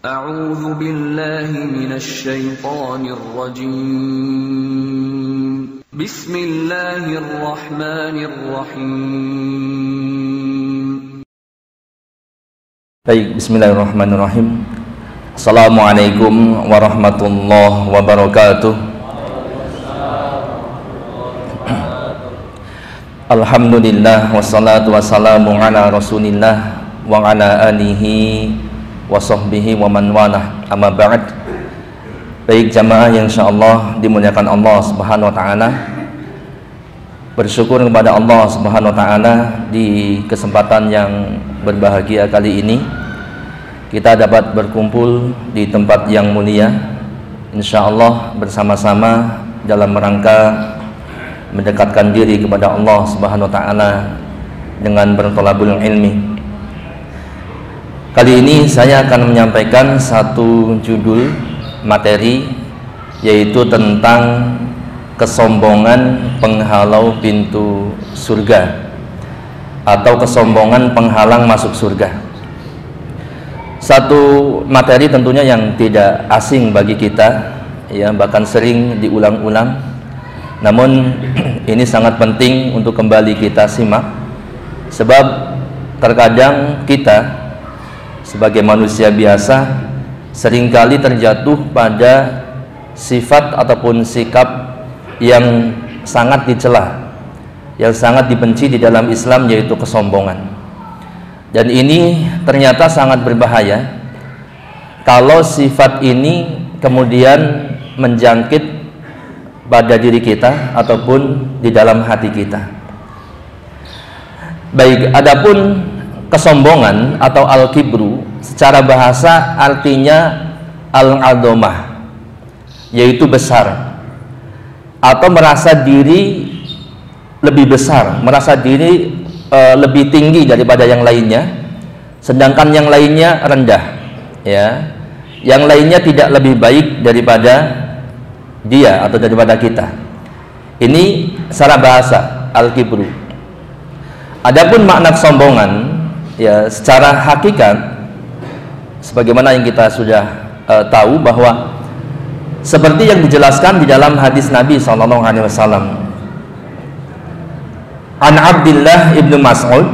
أعوذ بالله من الشيطان الرجيم بسم الله الرحمن الرحيم. Baik, bismillahirrahmanirrahim. Assalamualaikum warahmatullahi wabarakatuh. Alhamdulillah wassalatu wassalamu ala rasulillah wa ala alihi wa sahbihi wa man walah, amma ba'd. Baik jamaah yang insyaallah dimuliakan Allah Subhanahu wa taala. Bersyukur kepada Allah Subhanahu wa taala di kesempatan yang berbahagia kali ini kita dapat berkumpul di tempat yang mulia, insyaallah bersama-sama dalam rangka mendekatkan diri kepada Allah Subhanahu wa taala dengan berthalabul ilmi. Kali ini saya akan menyampaikan satu judul materi, yaitu tentang kesombongan penghalau pintu surga atau kesombongan penghalang masuk surga. Satu materi tentunya yang tidak asing bagi kita, ya, bahkan sering diulang-ulang. Namun ini sangat penting untuk kembali kita simak, sebab terkadang kita sebagai manusia biasa seringkali terjatuh pada sifat ataupun sikap yang sangat dicela, yang sangat dibenci di dalam Islam, yaitu kesombongan. Dan ini ternyata sangat berbahaya kalau sifat ini kemudian menjangkit pada diri kita ataupun di dalam hati kita. Baik, adapun kesombongan atau al-kibru secara bahasa artinya al-'azamah, yaitu besar atau merasa diri lebih besar, merasa diri lebih tinggi daripada yang lainnya, sedangkan yang lainnya rendah, ya, yang lainnya tidak lebih baik daripada dia atau daripada kita. Ini secara bahasa al-kibru. Adapun makna kesombongan, ya, secara hakikat sebagaimana yang kita sudah tahu bahwa seperti yang dijelaskan di dalam hadis Nabi SAW, an Abdullah ibn Mas'ud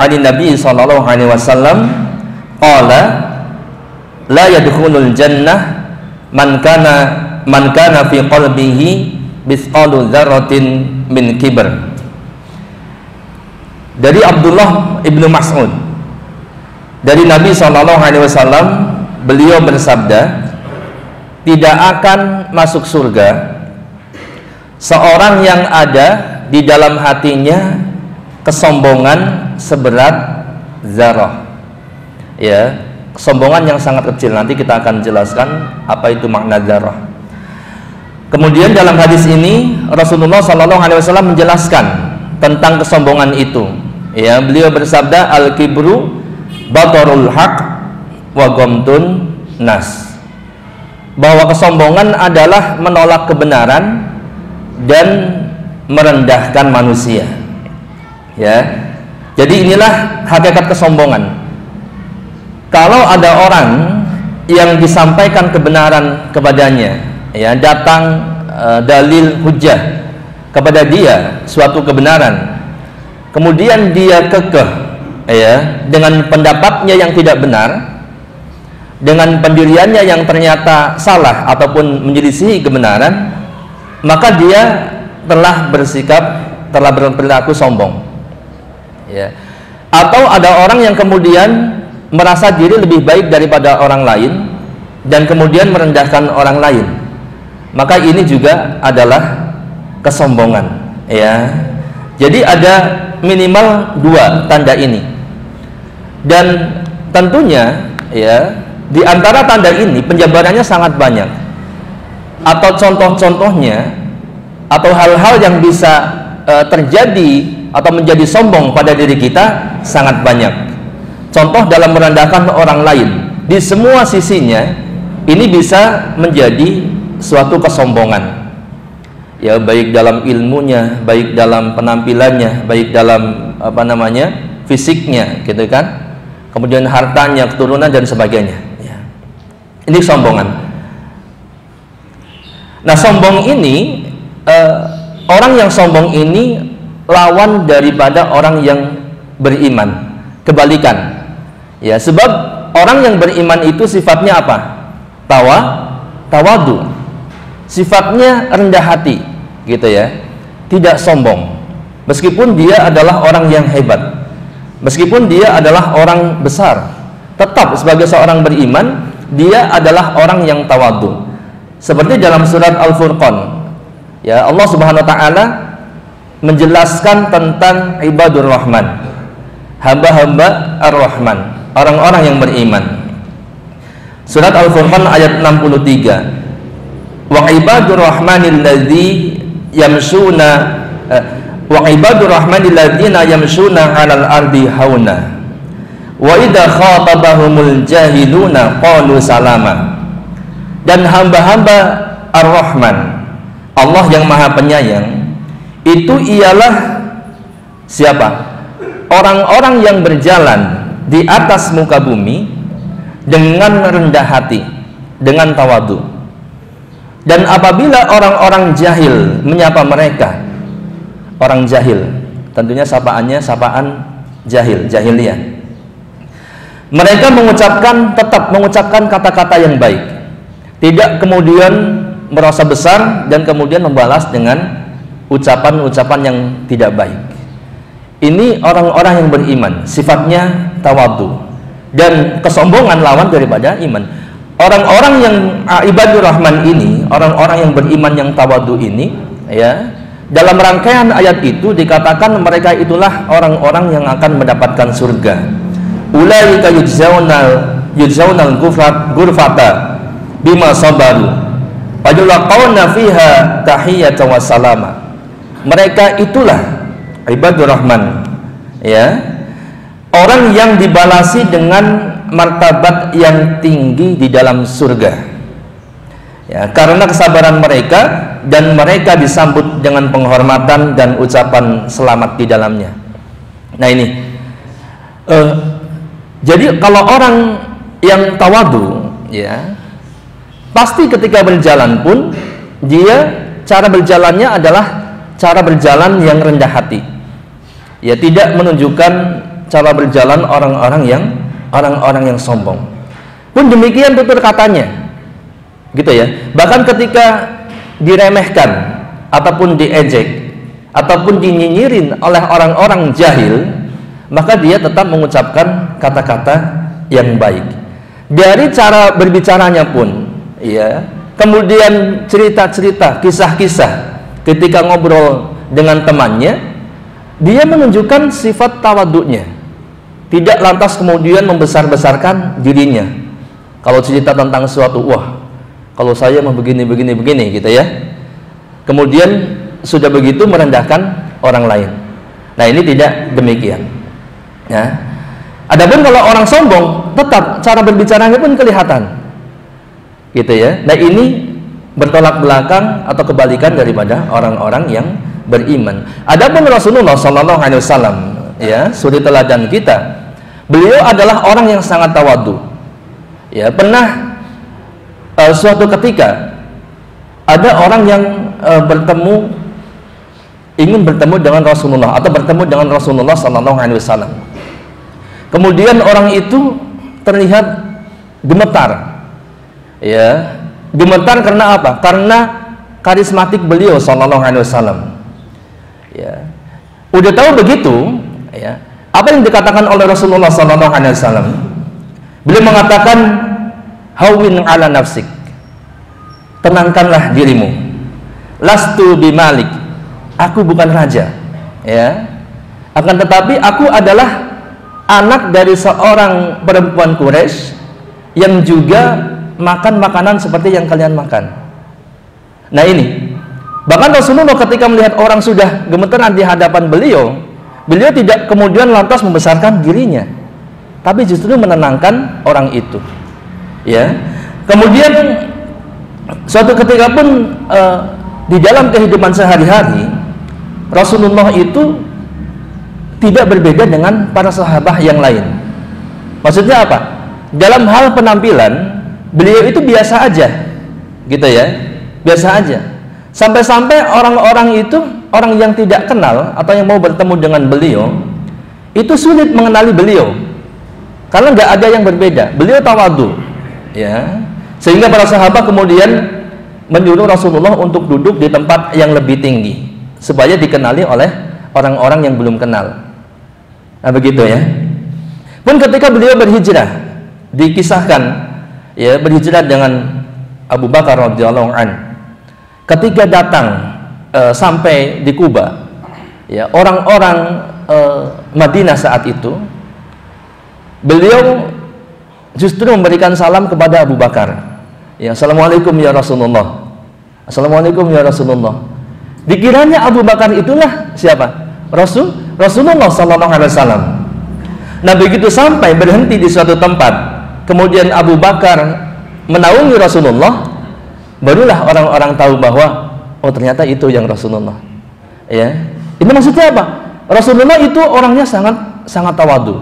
an Nabi SAW qala la yadkhulul jannah man kana fi qalbihi mithqalu dzarratin min kibr. Dari Abdullah ibnu Mas'ud, dari Nabi SAW, beliau bersabda, tidak akan masuk surga seorang yang ada di dalam hatinya kesombongan seberat zarah, ya, kesombongan yang sangat kecil. Nanti kita akan jelaskan apa itu makna zarah. Kemudian dalam hadis ini Rasulullah SAW menjelaskan tentang kesombongan itu. Ya, beliau bersabda, al-kibru batarul haq wa ghamtun nas, bahwa kesombongan adalah menolak kebenaran dan merendahkan manusia. Ya, jadi inilah hakikat kesombongan. Kalau ada orang yang disampaikan kebenaran kepadanya, ya, datang dalil hujjah kepada dia suatu kebenaran, kemudian dia kekeh, ya, dengan pendapatnya yang tidak benar, dengan pendiriannya yang ternyata salah ataupun menyelisihi kebenaran, maka dia telah berperilaku sombong, ya. Atau ada orang yang kemudian merasa diri lebih baik daripada orang lain dan kemudian merendahkan orang lain, maka ini juga adalah kesombongan, ya. Jadi ada minimal dua tanda ini, dan tentunya, ya, di antara tanda ini penjabarannya sangat banyak, atau contoh-contohnya atau hal-hal yang bisa terjadi atau menjadi sombong pada diri kita sangat banyak. Contoh dalam merendahkan orang lain, di semua sisinya ini bisa menjadi suatu kesombongan, ya, baik dalam ilmunya, baik dalam penampilannya, baik dalam fisiknya, gitu kan. kemudian hartanya, keturunan dan sebagainya. Ya. Ini sombongan. Nah, sombong ini orang yang sombong ini lawan daripada orang yang beriman. Kebalikan. Ya, sebab orang yang beriman itu sifatnya apa? Tawadu. Sifatnya rendah hati, gitu ya. Tidak sombong. Meskipun dia adalah orang yang hebat, meskipun dia adalah orang besar, tetap sebagai seorang beriman, dia adalah orang yang tawadu. Seperti dalam surat Al-Furqan, ya, Allah Subhanahu wa taala menjelaskan tentang ibadur rahman, hamba-hamba ar-Rahman, orang-orang yang beriman. Surat Al-Furqan ayat 63. Wa ibadur rahmanil ladzi yamshuna wa ibadur rahmanil ladzina yamshuna 'alal ardi hauna wa idza khatabahumul jahiluna qalu salama. Dan hamba-hamba ar-Rahman, Allah yang Maha Penyayang, itu ialah siapa? Orang-orang yang berjalan di atas muka bumi dengan rendah hati, dengan tawadu. Dan apabila orang-orang jahil menyapa mereka, orang jahil, tentunya sapaannya sapaan jahil, jahiliyah, mereka tetap mengucapkan kata-kata yang baik, tidak kemudian merasa besar dan kemudian membalas dengan ucapan-ucapan yang tidak baik. Ini orang-orang yang beriman, sifatnya tawadu, dan kesombongan lawan daripada iman. Orang-orang yang ibadur rahman ini, orang-orang yang beriman yang tawadu ini, ya, dalam rangkaian ayat itu dikatakan mereka itulah orang-orang yang akan mendapatkan surga. Ulaika yujzaunal ghurfata bima sabaru wa yulqauna fiha tahiyyatan wa salama. Mereka itulah ibadur rahman, ya, orang yang dibalasi dengan martabat yang tinggi di dalam surga, ya, karena kesabaran mereka, dan mereka disambut dengan penghormatan dan ucapan selamat di dalamnya. Nah ini jadi kalau orang yang tawadu, ya, pasti ketika berjalan pun dia cara berjalannya adalah cara berjalan yang rendah hati, ya, tidak menunjukkan cara berjalan orang-orang yang sombong. Pun demikian tutur katanya, gitu ya. Bahkan ketika diremehkan ataupun diejek ataupun dinyinyirin oleh orang-orang jahil, maka dia tetap mengucapkan kata-kata yang baik. Dari cara berbicaranya pun, ya, kemudian cerita-cerita, kisah-kisah ketika ngobrol dengan temannya, dia menunjukkan sifat tawaduknya. Tidak lantas kemudian membesar-besarkan dirinya. Kalau cerita tentang sesuatu, wah, kalau saya mau begini gitu ya. Kemudian sudah begitu merendahkan orang lain. Nah, ini tidak demikian. Ya. Adapun kalau orang sombong, tetap cara berbicaranya pun kelihatan. Gitu ya. Nah, ini bertolak belakang atau kebalikan daripada orang-orang yang beriman. Adapun Rasulullah sallallahu alaihi wasallam, ya, suri teladan kita, beliau adalah orang yang sangat tawadu. Ya, pernah suatu ketika ada orang yang ingin bertemu dengan Rasulullah atau bertemu dengan Rasulullah sallallahu alaihi wasallam. Kemudian orang itu terlihat gemetar. Ya, gemetar karena apa? Karena karismatik beliau sallallahu alaihi wasallam. Ya. Udah tahu begitu, ya. Apa yang dikatakan oleh Rasulullah sallallahu alaihi wasallam? Beliau mengatakan, "Hawwin 'ala nafsik." Tenangkanlah dirimu. Lastu bimalik. Aku bukan raja, ya. Akan tetapi aku adalah anak dari seorang perempuan Quraisy yang juga makan makanan seperti yang kalian makan. Nah ini, bahkan Rasulullah ketika melihat orang sudah gemeteran di hadapan beliau, beliau tidak kemudian lantas membesarkan dirinya, tapi justru menenangkan orang itu. Ya, kemudian suatu ketika pun di dalam kehidupan sehari-hari, Rasulullah itu tidak berbeda dengan para sahabat yang lain. Maksudnya apa? Dalam hal penampilan beliau itu biasa aja, gitu ya, biasa aja. Sampai-sampai orang-orang itu, orang yang tidak kenal atau yang mau bertemu dengan beliau itu sulit mengenali beliau, karena nggak ada yang berbeda. Beliau tawadhu, ya, sehingga para sahabat kemudian menyuruh Rasulullah untuk duduk di tempat yang lebih tinggi supaya dikenali oleh orang-orang yang belum kenal. Nah, begitu ya. Pun ketika beliau berhijrah, dikisahkan ya, berhijrah dengan Abu Bakar radhiyallahu an. Ketika datang sampai di Kuba, ya, orang-orang Madinah saat itu, beliau justru memberikan salam kepada Abu Bakar. Ya, assalamualaikum ya Rasulullah. Assalamualaikum ya Rasulullah. Dikiranya Abu Bakar itulah siapa? Rasulullah sallallahu alaihi wasallam. Nah, begitu sampai berhenti di suatu tempat, kemudian Abu Bakar menaungi Rasulullah, barulah orang-orang tahu bahwa oh, ternyata itu yang Rasulullah. Ya. Ini maksudnya apa? Rasulullah itu orangnya sangat tawadhu.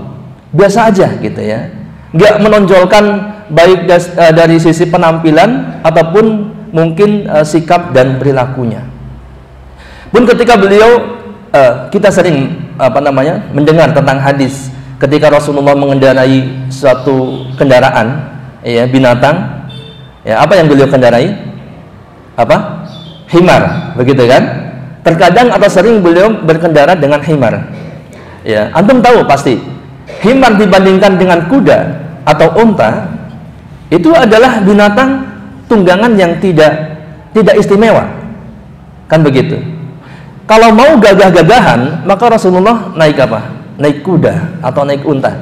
Biasa aja gitu ya. Enggak menonjolkan baik dari sisi penampilan ataupun mungkin sikap dan perilakunya. Pun ketika beliau kita sering mendengar tentang hadis ketika Rasulullah mengendarai suatu kendaraan, ya, binatang, ya, apa yang beliau kendarai? Apa? Himar, begitu kan? Terkadang atau sering beliau berkendara dengan himar. Ya, antum tahu pasti himar dibandingkan dengan kuda atau unta itu adalah binatang tunggangan yang tidak istimewa, kan begitu. Kalau mau gagah-gagahan, maka Rasulullah naik apa? Naik kuda atau naik unta.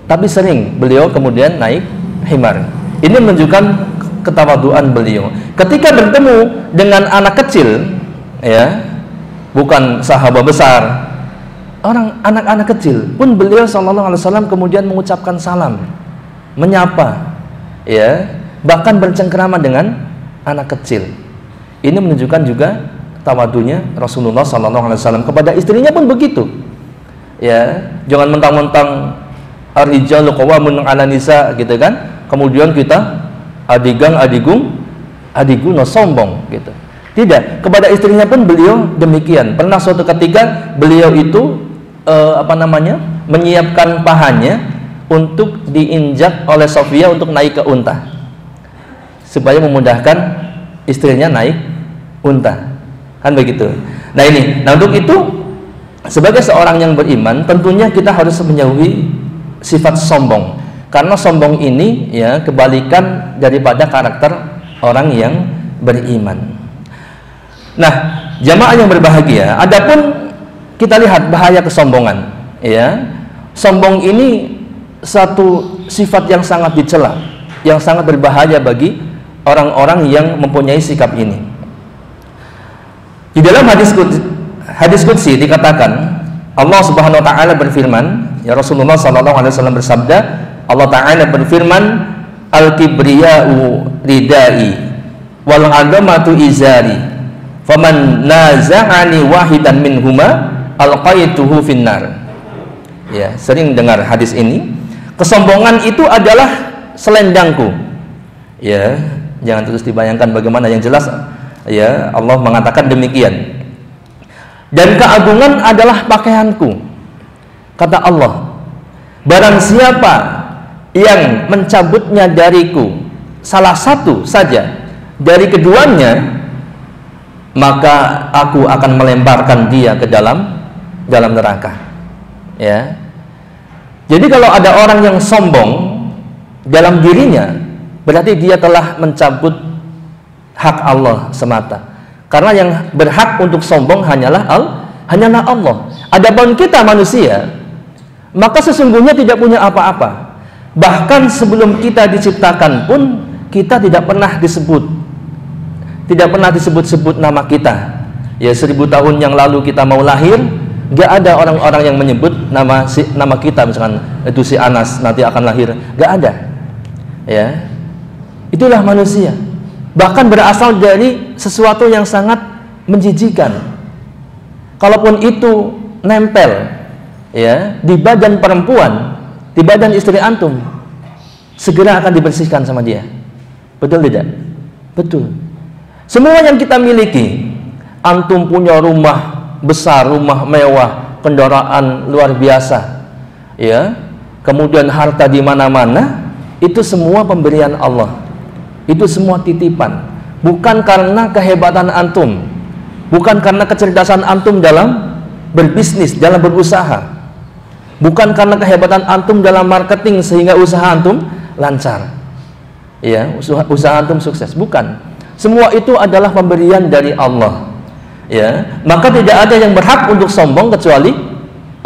Tapi sering beliau kemudian naik himar. Ini menunjukkan ketawaduan beliau. Ketika bertemu dengan anak kecil, ya, bukan sahabat besar, anak-anak kecil pun beliau sallallahu alaihi wasallam kemudian mengucapkan salam, menyapa, ya, bahkan bercengkrama dengan anak kecil. Ini menunjukkan juga tawadunya Rasulullah sallallahu alaihi wasallam. Kepada istrinya pun begitu. Ya, jangan mentang-mentang ar-rijalu qawwamun 'ala nisa gitu kan. Kemudian kita adigung sombong gitu. Tidak, kepada istrinya pun beliau demikian. Pernah suatu ketika beliau itu menyiapkan pahanya untuk diinjak oleh Sofia untuk naik ke unta, supaya memudahkan istrinya naik unta, kan begitu. Nah untuk itu sebagai seorang yang beriman tentunya kita harus menjauhi sifat sombong, karena sombong ini ya kebalikan daripada karakter orang yang beriman. Nah, jamaah yang berbahagia, adapun kita lihat bahaya kesombongan, ya. Sombong ini satu sifat yang sangat dicela, yang sangat berbahaya bagi orang-orang yang mempunyai sikap ini. Di dalam hadis qudsi dikatakan, Allah Subhanahu wa taala berfirman, ya, Rasulullah sallallahu alaihi wasallam bersabda, Allah taala berfirman, al-kibriya'u ridai wal 'azamatu izari faman naza'ani wahidan minhuma alqaituhu finnar. Ya, sering dengar hadis ini. Kesombongan itu adalah selendangku. Ya, jangan terus dibayangkan bagaimana, yang jelas ya Allah mengatakan demikian. Dan keagungan adalah pakaianku. Kata Allah, barang siapa yang mencabutnya dariku salah satu saja dari keduanya, maka aku akan melemparkan dia ke dalam neraka. Ya. Jadi kalau ada orang yang sombong dalam dirinya, berarti dia telah mencabut hak Allah semata. Karena yang berhak untuk sombong hanyalah Allah. Adapun kita manusia, maka sesungguhnya tidak punya apa-apa. Bahkan sebelum kita diciptakan pun kita tidak pernah disebut nama kita. Ya, 1000 tahun yang lalu kita mau lahir, gak ada orang-orang yang menyebut nama kita, misalkan itu si Anas nanti akan lahir, gak ada. Ya, itulah manusia. Bahkan berasal dari sesuatu yang sangat menjijikan. Kalaupun itu nempel, ya, di badan perempuan, di badan istri antum, segera akan dibersihkan sama dia. Betul tidak? Betul. Semua yang kita miliki, antum punya rumah besar, rumah mewah, kendaraan luar biasa, ya, kemudian harta di mana-mana, itu semua pemberian Allah. Itu semua titipan. Bukan karena kehebatan antum, bukan karena kecerdasan antum dalam berbisnis, dalam berusaha, bukan karena kehebatan antum dalam marketing sehingga usaha antum lancar, ya, usaha antum sukses. Bukan. Semua itu adalah pemberian dari Allah, ya. Maka tidak ada yang berhak untuk sombong kecuali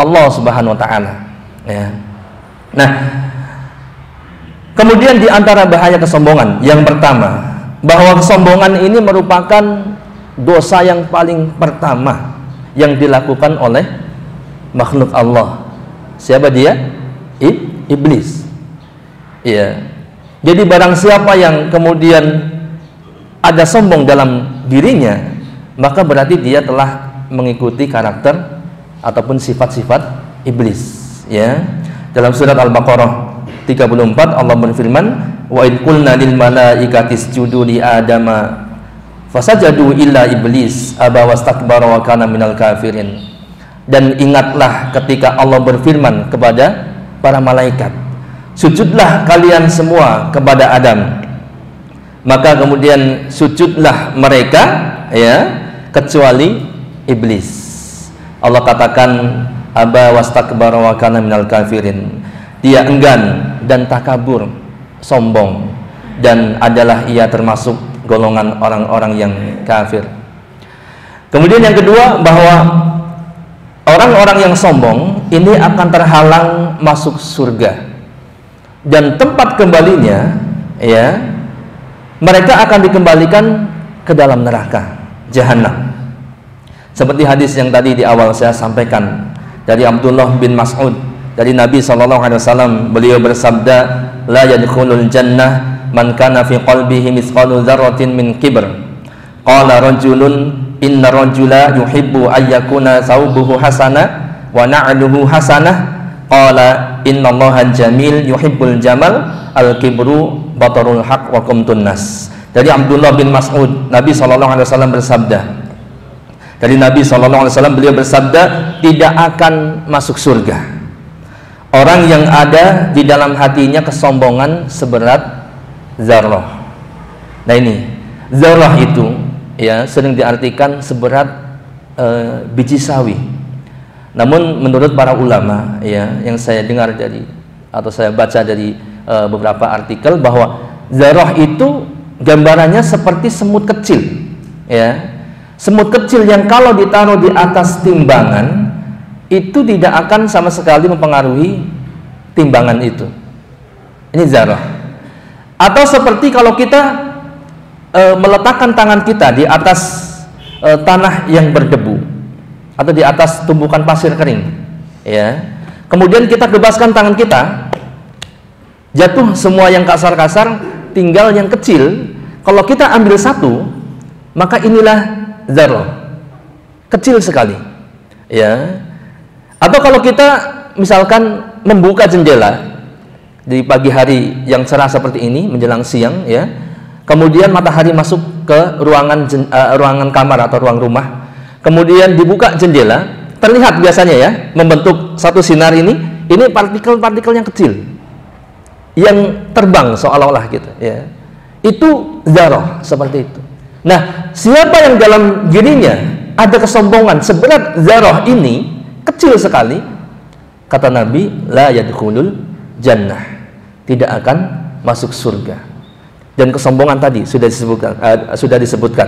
Allah Subhanahu wa taala, ya. Nah, kemudian di antara bahaya kesombongan yang pertama, bahwa kesombongan ini merupakan dosa yang paling pertama yang dilakukan oleh makhluk Allah. Siapa dia? Iblis. Ya. Jadi barang siapa yang kemudian ada sombong dalam dirinya, maka berarti dia telah mengikuti karakter ataupun sifat-sifat iblis, ya. Dalam surat Al-Baqarah 34 Allah berfirman, wa id qulna lil malaikati isjudu li adama fasajadu illa iblis aba wastakbara wa kana minal kafirin. Dan ingatlah ketika Allah berfirman kepada para malaikat, sujudlah kalian semua kepada Adam. Maka kemudian sujudlah mereka, ya, kecuali iblis. Allah katakan aba wastakbara wa kana minal kafirin. Dia enggan dan takabur, sombong, dan adalah ia termasuk golongan orang-orang yang kafir. Kemudian yang kedua, bahwa orang-orang yang sombong ini akan terhalang masuk surga, dan tempat kembalinya, ya, mereka akan dikembalikan ke dalam neraka jahanam. Seperti hadis yang tadi di awal saya sampaikan dari Abdullah bin Mas'ud dari Nabi SAW, beliau bersabda, la yadkhulul jannah man kana fi qalbihi mithqalu dzarratin min kibr. Qala rajulun inna rajula yuhibbu ayyakuna thawbuhu hasana wa na'luhu hasanah. Qala innallaha jamil yuhibbul jamal al kibru batarul haq wa qumtun nas. Dari Abdullah bin Mas'ud, Nabi SAW bersabda, dari Nabi SAW beliau bersabda, tidak akan masuk surga orang yang ada di dalam hatinya kesombongan seberat zarrah. Nah ini zarrah itu, ya, sering diartikan seberat biji sawi. Namun menurut para ulama, ya, yang saya dengar dari atau saya baca dari beberapa artikel, bahwa zarrah itu gambarannya seperti semut kecil, ya, semut kecil yang kalau ditaruh di atas timbangan itu tidak akan sama sekali mempengaruhi timbangan itu. Ini zarrah. Atau seperti kalau kita meletakkan tangan kita di atas tanah yang berdebu atau di atas tumbukan pasir kering, ya. Kemudian kita bebaskan tangan kita, jatuh semua yang kasar-kasar, tinggal yang kecil. Kalau kita ambil satu, maka inilah zarrah, kecil sekali, ya. Atau kalau kita misalkan membuka jendela di pagi hari yang cerah seperti ini menjelang siang, ya, kemudian matahari masuk ke ruangan kamar atau ruang rumah, kemudian dibuka jendela, terlihat biasanya, ya, membentuk satu sinar ini partikel-partikel yang kecil yang terbang seolah-olah gitu, ya. Itu zarrah seperti itu. Nah, siapa yang dalam dirinya ada kesombongan seberat zarrah ini, kecil sekali, kata Nabi, la yadkhulul jannah, tidak akan masuk surga. Dan kesombongan tadi sudah disebutkan,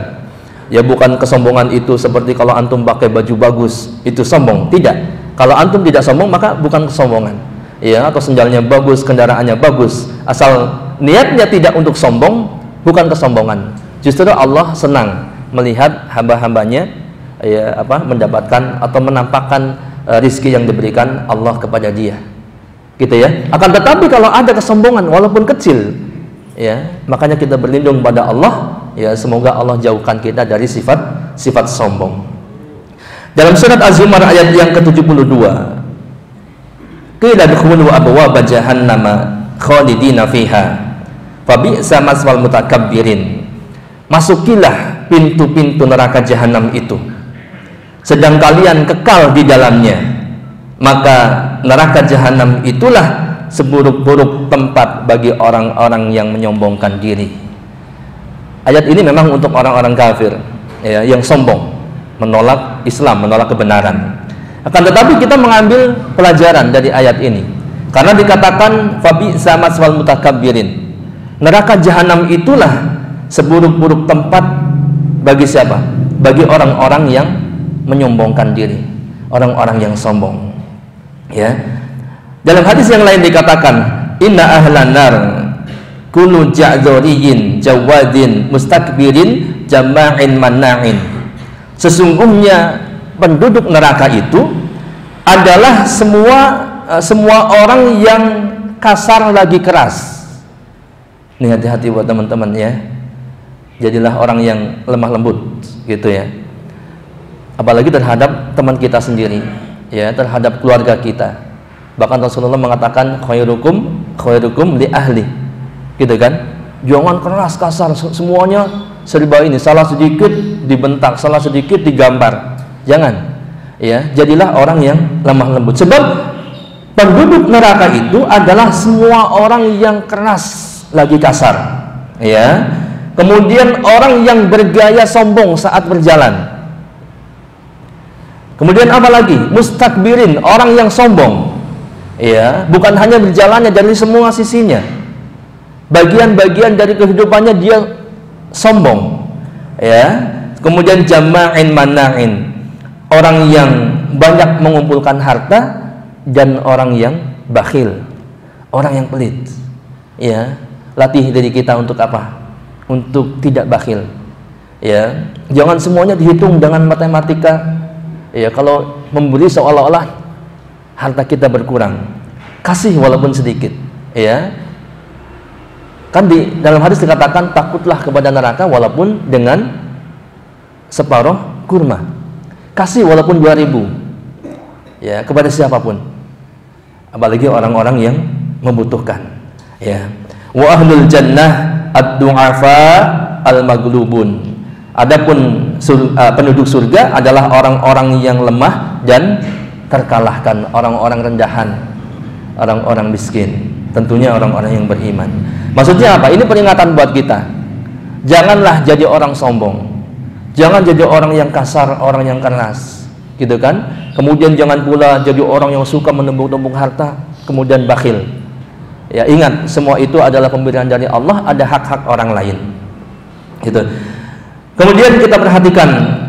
ya, bukan kesombongan itu seperti kalau antum pakai baju bagus itu sombong, tidak. Kalau antum tidak sombong maka bukan kesombongan, ya, atau sendalnya bagus, kendaraannya bagus, asal niatnya tidak untuk sombong, bukan kesombongan. Justru Allah senang melihat hamba-hambanya, ya, mendapatkan atau menampakkan rizki yang diberikan Allah kepada dia, gitu, ya. Akan tetapi kalau ada kesombongan walaupun kecil, ya, makanya kita berlindung pada Allah, ya, semoga Allah jauhkan kita dari sifat sombong. Dalam surat Az-Zumar ayat yang ke-72, qila dkhulu abwaaba jahannama khalidina fiha fabi'sa maswal mutakabbirin. Masukilah pintu-pintu neraka jahanam itu, sedang kalian kekal di dalamnya, maka neraka jahanam itulah seburuk-buruk tempat bagi orang-orang yang menyombongkan diri. Ayat ini memang untuk orang-orang kafir, ya, yang sombong, menolak Islam, menolak kebenaran. Akan tetapi kita mengambil pelajaran dari ayat ini, karena dikatakan fabi'sa maswal mutakabbirin. Neraka jahanam itulah seburuk-buruk tempat bagi siapa? Bagi orang-orang yang menyombongkan diri, orang-orang yang sombong. Ya. Dalam hadis yang lain dikatakan, inna ahlan nar kunu ja'dzuriyin jawadin mustakbirin jama'in manna'in. Sesungguhnya penduduk neraka itu adalah semua orang yang kasar lagi keras. Ini hati-hati buat teman-teman ya. Jadilah orang yang lemah lembut gitu ya. Apalagi terhadap teman kita sendiri, ya, terhadap keluarga kita. Bahkan Rasulullah mengatakan khairukum li ahli. Gitu kan? Jangan keras kasar, semuanya serba ini, salah sedikit dibentak, salah sedikit digambar. Jangan. Ya, jadilah orang yang lemah lembut. Sebab penduduk neraka itu adalah semua orang yang keras lagi kasar. Ya. Kemudian orang yang bergaya sombong saat berjalan. Kemudian apa lagi? Mustakbirin, orang yang sombong. Ya, bukan hanya berjalannya, dari semua sisinya. Bagian-bagian dari kehidupannya dia sombong. Ya. Kemudian jama'in manna'in, orang yang banyak mengumpulkan harta dan orang yang bakhil, orang yang pelit. Ya, latih diri kita untuk apa? Untuk tidak bakhil. Ya, jangan semuanya dihitung dengan matematika. Ya, kalau memberi seolah-olah harta kita berkurang. Kasih walaupun sedikit. Ya. Kan di dalam hadis dikatakan takutlah kepada neraka walaupun dengan separuh kurma. Kasih walaupun 2.000. Ya, kepada siapapun. Apalagi orang-orang yang membutuhkan. Ya. Wa ahlul jannah ad-du'afa al-maghlubun. Adapun penduduk surga adalah orang-orang yang lemah dan terkalahkan, orang-orang rendahan, orang-orang miskin, tentunya orang-orang yang beriman. Maksudnya apa? Ini peringatan buat kita. Janganlah jadi orang sombong. Jangan jadi orang yang kasar, orang yang keras, gitu kan? Kemudian jangan pula jadi orang yang suka menumpuk-numpuk harta, kemudian bakhil. Ya, ingat, semua itu adalah pemberian dari Allah, ada hak-hak orang lain. Gitu. Kemudian kita perhatikan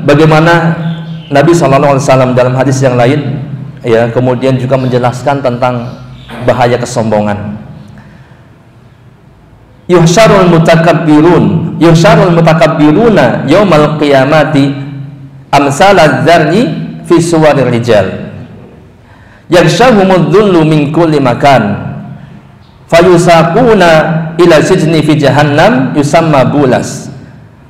bagaimana Nabi SAW dalam hadis yang lain, ya, kemudian juga menjelaskan tentang bahaya kesombongan. Yuhsyarul mutakabbiruna yaumal qiyamati amsalaz zarni fi suwarir rijal. Yakshahumudz dhullu min kulli makan. Fayusaquna ila sijni fi jahannam yusamma bulas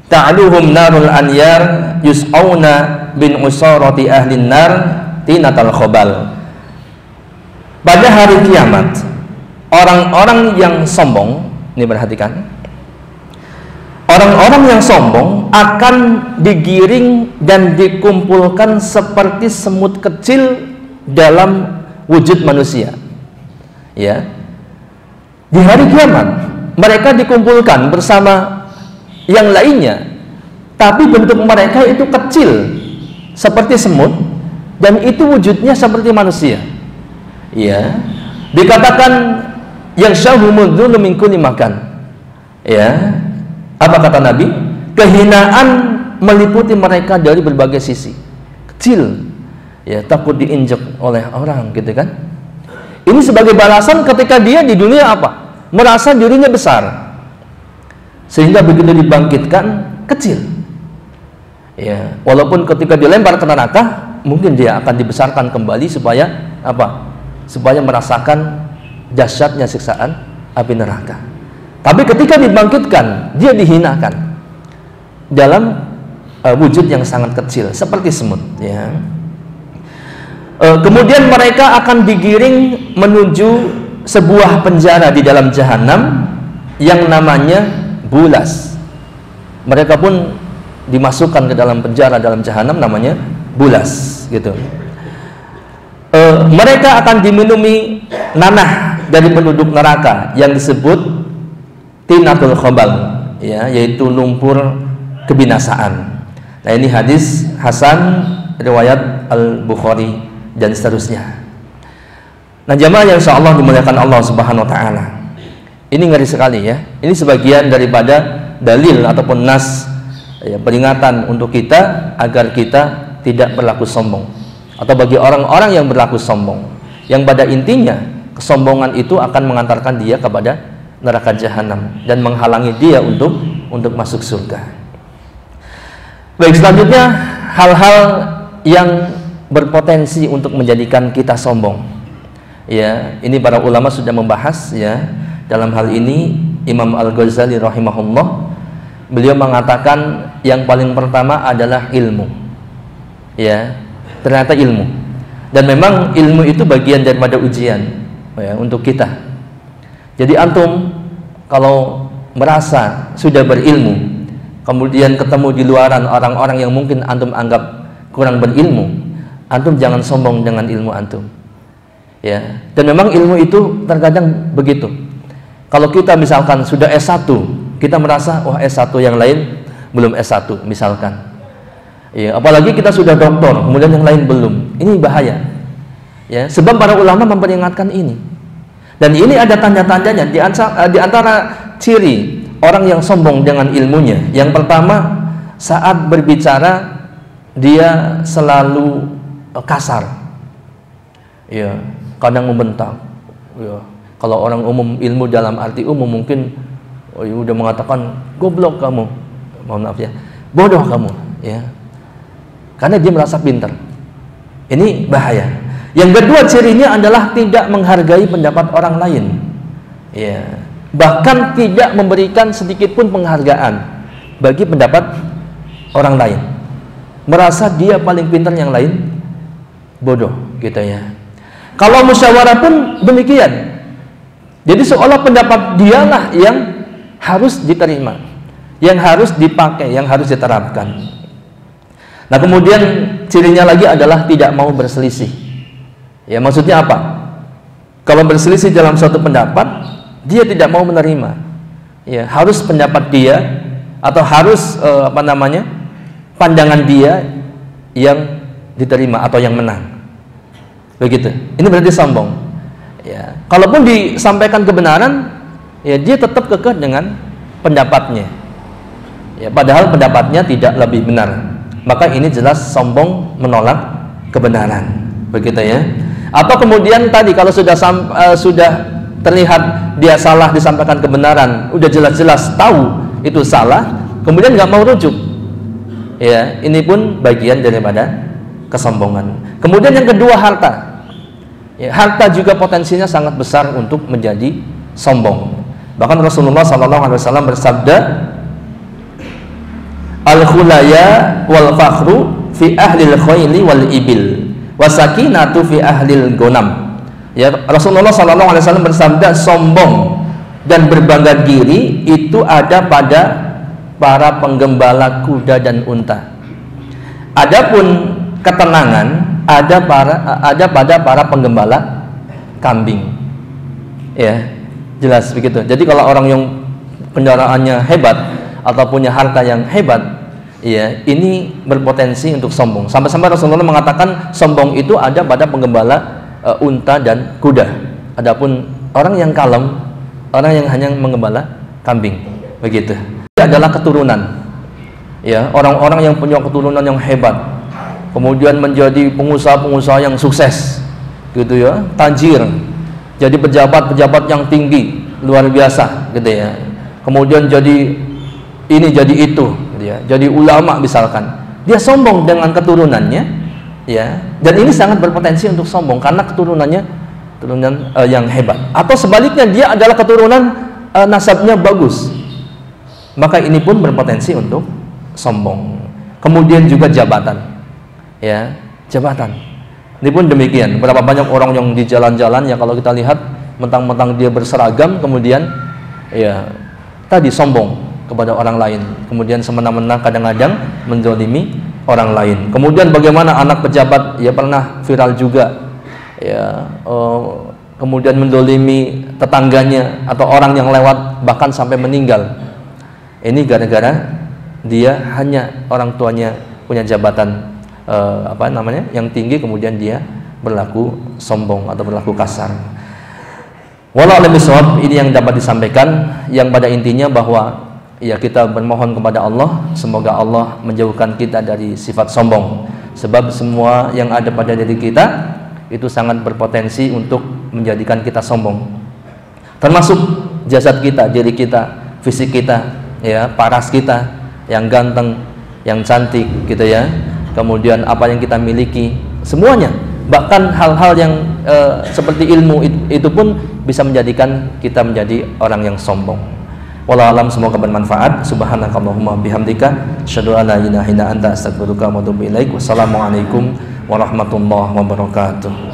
ta'aluhum narul anyar yus'auna bin usarati ahlin nar tinatal khobal. Pada hari kiamat, orang-orang yang sombong, ini perhatikan, orang-orang yang sombong akan digiring dan dikumpulkan seperti semut kecil dalam wujud manusia. Ya. Di hari kiamat mereka dikumpulkan bersama yang lainnya, tapi bentuk mereka itu kecil seperti semut dan itu wujudnya seperti manusia. Ya, dikatakan yang syahumudzu min kulli makan. Ya, apa kata Nabi? Kehinaan meliputi mereka dari berbagai sisi. Kecil, ya, takut diinjak oleh orang, gitu kan? Ini sebagai balasan ketika dia di dunia apa? Merasa dirinya besar. Sehingga begitu dibangkitkan kecil. Ya, walaupun ketika dilempar ke neraka, mungkin dia akan dibesarkan kembali supaya apa? Supaya merasakan dahsyatnya siksaan api neraka. Tapi ketika dibangkitkan, dia dihinakan dalam wujud yang sangat kecil seperti semut, ya. Kemudian mereka akan digiring menuju sebuah penjara di dalam jahanam yang namanya bulas. Mereka pun dimasukkan ke dalam penjara dalam jahanam namanya bulas, gitu. Mereka akan diminumi nanah dari penduduk neraka yang disebut tinatul khobal, ya, yaitu lumpur kebinasaan. Nah, ini hadis hasan riwayat Al-Bukhari dan seterusnya. Nah, jamaah yang insyaallah dimuliakan Allah Subhanahu wa taala. Ini ngeri sekali, ya. Ini sebagian daripada dalil ataupun nas, ya, peringatan untuk kita agar kita tidak berlaku sombong. Atau bagi orang-orang yang berlaku sombong, yang pada intinya kesombongan itu akan mengantarkan dia kepada neraka jahanam dan menghalangi dia untuk masuk surga. Baik, selanjutnya hal-hal yang berpotensi untuk menjadikan kita sombong. Ya, ini para ulama sudah membahas, ya. Dalam hal ini Imam Al-Ghazali rahimahullah, beliau mengatakan yang paling pertama adalah ilmu. Ya, ternyata ilmu. Dan memang ilmu itu bagian daripada ujian, ya, untuk kita. Jadi antum kalau merasa sudah berilmu, kemudian ketemu di luaran orang-orang yang mungkin antum anggap kurang berilmu, antum jangan sombong dengan ilmu antum. Ya, dan memang ilmu itu terkadang begitu. Kalau kita misalkan sudah S1, kita merasa wah S1 yang lain belum S1 misalkan. Ya, apalagi kita sudah doktor, kemudian yang lain belum. Ini bahaya. Ya, sebab para ulama memperingatkan ini. Dan ini ada tanda-tandanya di antara ciri orang yang sombong dengan ilmunya. Yang pertama, saat berbicara dia selalu kasar. Ya, kadang membentak. Ya, kalau orang umum ilmu dalam arti umum mungkin udah mengatakan goblok kamu. Mohon maaf ya. Bodoh kamu, ya. Karena dia merasa pintar. Ini bahaya. Yang kedua cirinya adalah tidak menghargai pendapat orang lain. Ya. Bahkan tidak memberikan sedikit pun penghargaan bagi pendapat orang lain. Merasa dia paling pintar, yang lain bodoh, gitu ya. Kalau musyawarah pun demikian. Jadi seolah pendapat dialah yang harus diterima, yang harus dipakai, yang harus diterapkan. Nah, kemudian cirinya lagi adalah tidak mau berselisih. Ya, maksudnya apa? Kalau berselisih dalam suatu pendapat, dia tidak mau menerima. Ya, harus pendapat dia atau harus pandangan dia yang diterima atau yang menang. Begitu. Ini berarti sombong. Ya, kalaupun disampaikan kebenaran, ya dia tetap kekeh dengan pendapatnya. Ya, padahal pendapatnya tidak lebih benar. Maka ini jelas sombong menolak kebenaran, begitu ya. Atau kemudian tadi kalau sudah terlihat dia salah, disampaikan kebenaran, udah jelas-jelas tahu itu salah, kemudian nggak mau rujuk, ya, ini pun bagian daripada kesombongan. Kemudian yang kedua, harta. Ya, harta juga potensinya sangat besar untuk menjadi sombong. Bahkan Rasulullah SAW bersabda, al-khulaya wal fakhru fi ahlil khayli wal ibil wasakinatu fi ahlil gonam. Ya, Rasulullah SAW bersabda, sombong dan berbangga diri itu ada pada para penggembala kuda dan unta. Adapun ketenangan ada pada para penggembala kambing. Ya, jelas begitu. Jadi kalau orang yang kendaraannya hebat atau punya harta yang hebat, ya, ini berpotensi untuk sombong. Sampai-sampai Rasulullah mengatakan sombong itu ada pada penggembala unta dan kuda. Adapun orang yang kalem, orang yang hanya menggembala kambing, begitu. Itu adalah keturunan. Ya, orang-orang yang punya keturunan yang hebat, kemudian menjadi pengusaha-pengusaha yang sukses, gitu ya, tajir, jadi pejabat-pejabat yang tinggi, luar biasa, gitu ya. Kemudian jadi ini, jadi itu, gitu ya, jadi ulama misalkan. Dia sombong dengan keturunannya, ya, dan ini sangat berpotensi untuk sombong karena keturunan yang hebat. Atau sebaliknya, dia adalah keturunan nasabnya bagus, maka ini pun berpotensi untuk sombong. Kemudian juga jabatan, ya, jabatan. Ini pun demikian. Berapa banyak orang yang di jalan-jalan ya kalau kita lihat mentang-mentang dia berseragam, kemudian ya tadi sombong kepada orang lain, kemudian semena-mena kadang-kadang menzalimi orang lain. Kemudian bagaimana anak pejabat ya pernah viral juga ya, kemudian menzalimi tetangganya atau orang yang lewat bahkan sampai meninggal. Ini gara-gara dia hanya orang tuanya punya jabatan yang tinggi, kemudian dia berlaku sombong atau berlaku kasar. Wallahu a'lam bishawab. Ini yang dapat disampaikan, yang pada intinya bahwa ya kita bermohon kepada Allah semoga Allah menjauhkan kita dari sifat sombong, sebab semua yang ada pada diri kita itu sangat berpotensi untuk menjadikan kita sombong, termasuk jasad kita, diri kita, fisik kita, ya, paras kita yang ganteng, yang cantik gitu ya, kemudian apa yang kita miliki, semuanya, bahkan hal-hal yang seperti ilmu itu pun bisa menjadikan kita menjadi orang yang sombong. Wallahu alam, semoga bermanfaat. Subhanakallahumma bihamdika asyhadu an la ilaha illa anta astaghfiruka wa atubu ilaik. Wassalamualaikum warahmatullahi wabarakatuh.